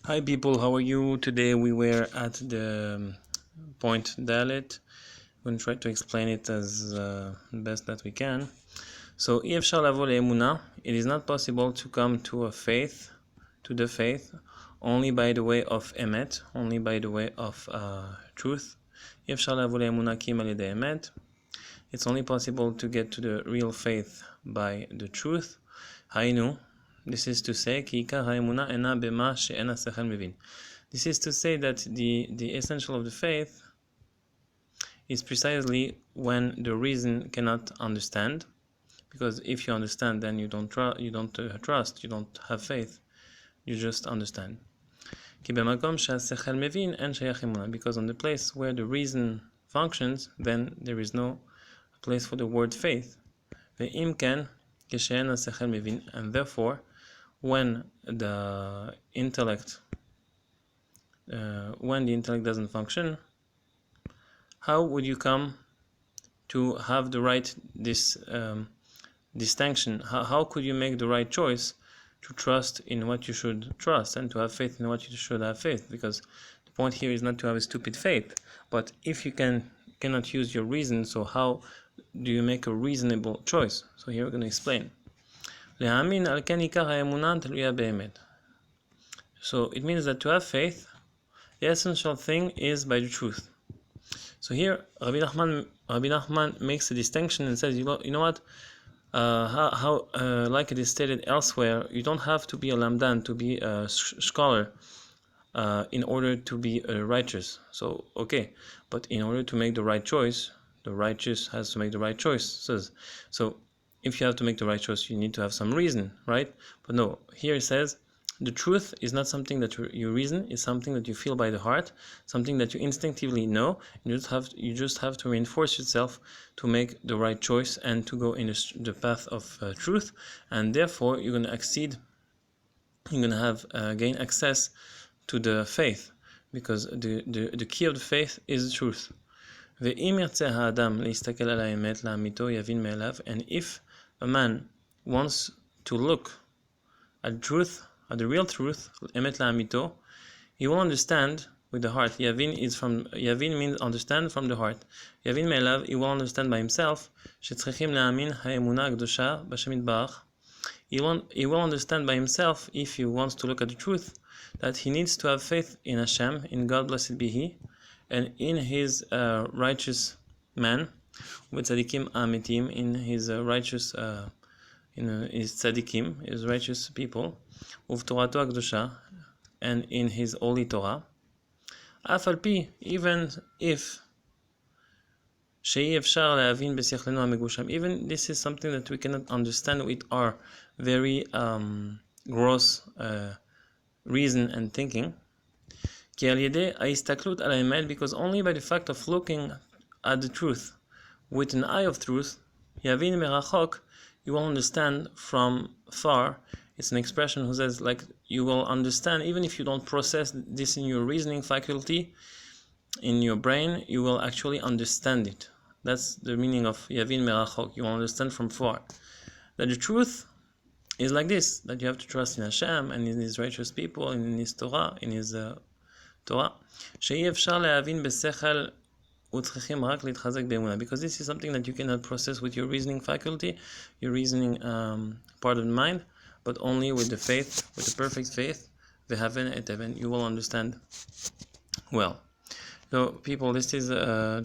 Hi people, how are you? Today we were at the point Dalet. We're going to try to explain it as best that we can. So, אי אפשר לבוא לאמונה, it is not possible to come to a faith, to the faith, only by the way of emet, only by the way of truth. אי אפשר לבוא לאמונה כי אם על ידי אמת. It's only possible to get to the real faith by the truth. היינו, this is to say, כי עיקר האמונה אינה במה שאין השכל מבין. This is to say that the essential of the faith is precisely when the reason cannot understand, because if you understand, then you don't trust, you don't have faith, you just understand. כי במקום שהשכל מבין אין שייך אמונה, because on the place where the reason functions, then there is no place for the word faith. ואם כן, כשאין השכל מבין, and therefore, when the intellect doesn't function, how would you come to have the right distinction? How could you make the right choice to trust in what you should trust and to have faith in what you should have faith? Because the point here is not to have a stupid faith, but if you cannot use your reason, so how do you make a reasonable choice? So here we're going to explain. להאמין על כן עיקר האמונה תלויה באמת. So it means that to have faith, the essential thing is by the truth. So here Rabbi Nachman makes a distinction and says, you know what, like it is stated elsewhere, you don't have to be a lamdan, to be a scholar, in order to be righteous. So okay, but in order to make the right choice, the righteous has to make the right choice. So if you have to make the right choice, you need to have some reason, right? But no, here it says the truth is not something that you reason, it's something that you feel by the heart, something that you instinctively know. You just have to reinforce yourself to make the right choice and to go in the path of truth, and therefore you're going to exceed, you're going to have gain access to the faith, because the key of the faith is the truth. ואם ירצה האדם להסתכל על האמת לאמיתו יבין מאליו, and if a man wants to look at truth, at the real truth, emet la'amito, he will understand with the heart. Yavin means understand from the heart. Yavin me'elav, he will understand by himself. שצריכים להאמין האמונה הקדושה בשם יתברך. He will understand by himself, if he wants to look at the truth, that he needs to have faith in Hashem, in God, blessed be He, and in His righteous man, with tzadikim amitim, in His righteous, in His tzadikim, His righteous people, uvtorato akdosha, and in His holy Torah. אף על פי, even if שאי אפשר להבין בשכלנו המגושם, even this is something that we cannot understand with our very gross reason and thinking. כי על ידי ההסתכלות על האמת, because only by the fact of looking at the truth with an eye of truth, יבין מרחוק, you will understand from far. It's an expression who says, like, you will understand, even if you don't process this in your reasoning faculty, in your brain, you will actually understand it. That's the meaning of יבין מרחוק, you will understand from far. That the truth is like this, that you have to trust in Hashem and in His righteous people, and in His Torah, in His Torah. שאי אפשר להבין בשכל וצריכים רק להתחזק באמונה, because this is something that you cannot process with your reasoning faculty, your reasoning part of the mind, but only with the faith, with the perfect faith, v'haven et even, you will understand well. So people, this is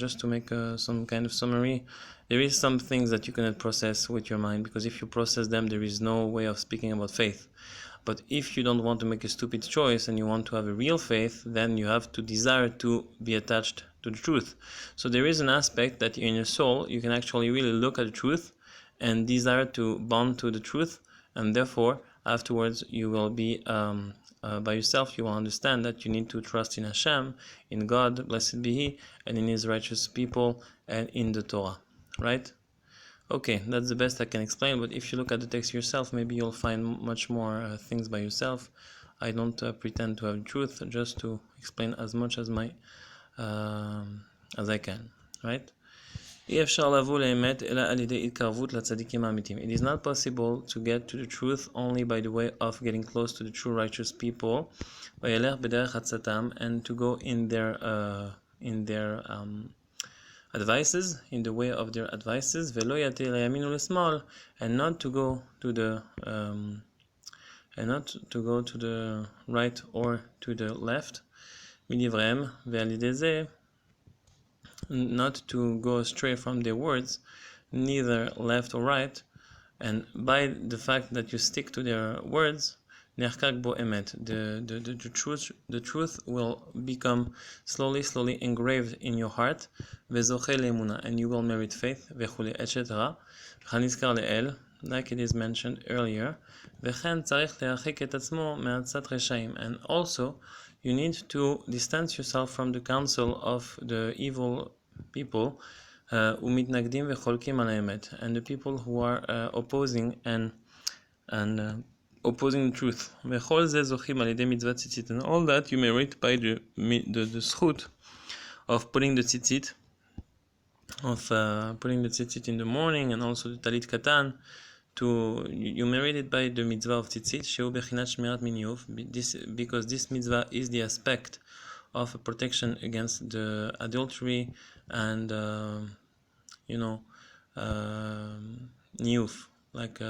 just to make some kind of summary. There is some things that you cannot process with your mind, because if you process them, there is no way of speaking about faith. But if you don't want to make a stupid choice and you want to have a real faith, then you have to desire to be attached to the truth. So there is an aspect that in your soul, you can actually really look at the truth and desire to bond to the truth, and therefore afterwards you will be by yourself, you will understand that you need to trust in Hashem, in God, blessed be He, and in His righteous people, and in the Torah, right? Okay, that's the best I can explain, but if you look at the text yourself, maybe you'll find much more things by yourself. I don't pretend to have the truth, just to explain as much as I can, right? It is not possible to get to the truth only by the way of getting close to the true righteous people, and to go in their advices, in the way of their advices, and not to go to the right or to the left, not to go astray from their words, neither left or right, and by the fact that you stick to their words, the truth will become slowly engraved in your heart, and you will merit faith, etc. Like it is mentioned earlier, and also you need to distance yourself from the counsel of the evil people, and the people who are opposing and opposing the truth. And all that you merit by the zchut of putting the tzitzit, in the morning, and also the talit katan. You merit it by the mitzvah of tzitzit, sheu bechinat shmirat miniyuf, because this mitzvah is the aspect of a protection against the adultery and niyuf, like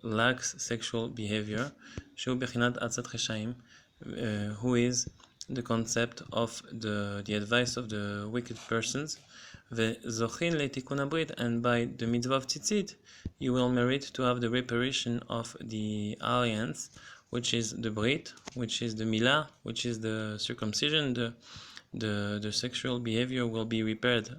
lax sexual behavior, sheu bechinat atzat cheshaim, who is the concept of the advice of the wicked persons. And by the mitzvah of tzitzit, you will merit to have the reparation of the alliance, which is the brit, which is the milah, which is the circumcision. The sexual behavior will be repaired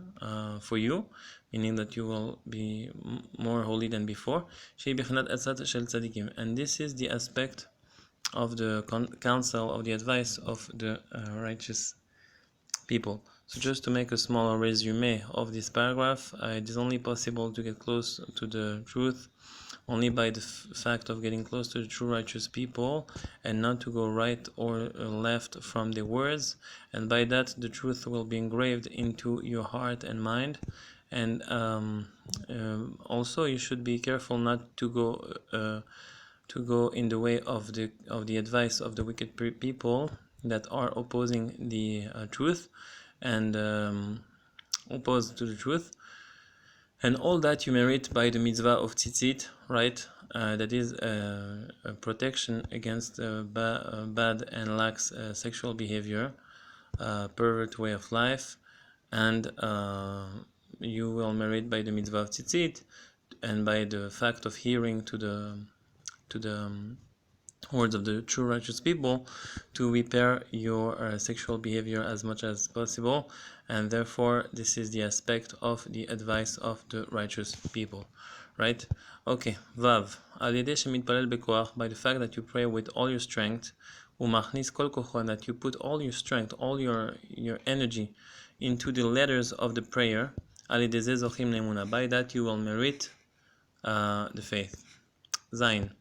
for you, meaning that you will be more holy than before. And this is the aspect of the counsel, of the advice of the righteous people. So just to make a small resume of this paragraph, it is only possible to get close to the truth only by the fact of getting close to the true righteous people, and not to go right or left from the words, and by that the truth will be engraved into your heart and mind. And also you should be careful not to go in the way of the advice of the wicked people that are opposing the truth and opposed to the truth. And all that you merit by the mitzvah of tzitzit, right? That is a protection against bad and lax sexual behavior, pervert way of life, and you will merit by the mitzvah of tzitzit, and by the fact of hearing to the words of the true righteous people, to repair your sexual behavior as much as possible. And therefore this is the aspect of the advice of the righteous people, right? Okay, Vav, by the fact that you pray with all your strength, that you put all your strength, all your energy into the letters of the prayer, by that you will merit the faith. Zain.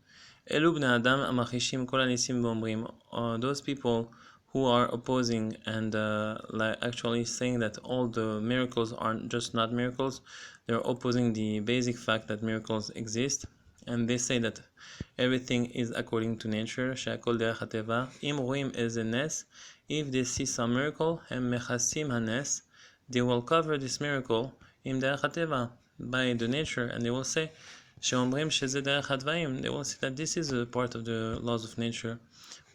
Those people who are opposing and actually saying that all the miracles are just not miracles, they're opposing the basic fact that miracles exist, and they say that everything is according to nature. If they see some miracle, they will cover this miracle by the nature, and they will say they will say that this is a part of the laws of nature.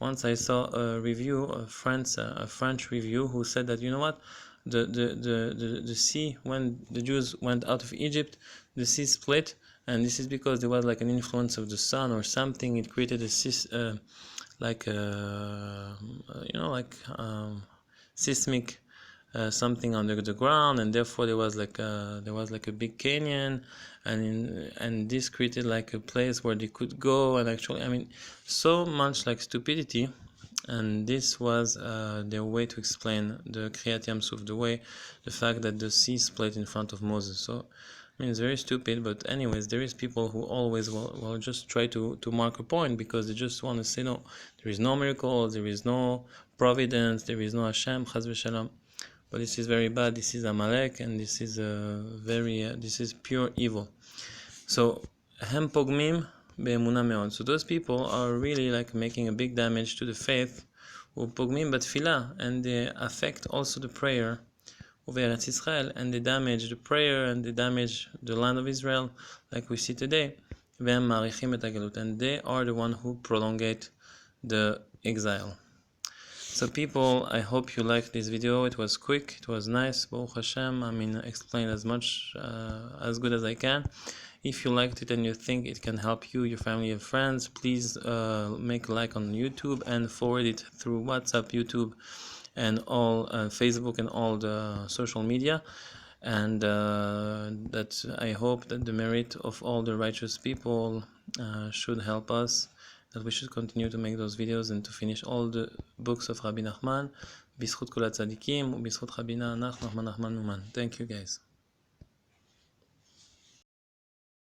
Once I saw a review, a French review, who said that, you know what, the sea, when the Jews went out of Egypt, the sea split, and this is because there was like an influence of the sun or something. It created a seismic something under the ground, and therefore there was like a big canyon, and this created like a place where they could go. And actually, so much like stupidity. And this was their way to explain the Kriyat Yam Suf, the fact that the sea split in front of Moses. So it's very stupid, but anyways, there is people who always will just try to mark a point, because they just want to say, no, there is no miracle, there is no providence, there is no Hashem, Chaz v'Shalom. but this is very bad. This is Amalek, and this is this is pure evil. So hem pogmim be'emuna meod. So those people are really like making a big damage to the faith. Pogmim batfilah, and they affect also the prayer of Eretz Israel, and they damage the prayer, and they damage the land of Israel, like we see today. And they are the one who prolongate the exile. So people, I hope you liked this video. It was quick, it was nice, Baruch Hashem. Explain as much as good as I can. If you liked it and you think it can help you, your family, and friends, please make a like on YouTube and forward it through WhatsApp, YouTube, and all Facebook and all the social media. And that I hope that the merit of all the righteous people should help us, that we should continue to make those videos and to finish all the books of Rabbi Nachman, Bizchut Kol HaTzadikim, Bizchut Rabbi Nachman Uman. Thank you guys.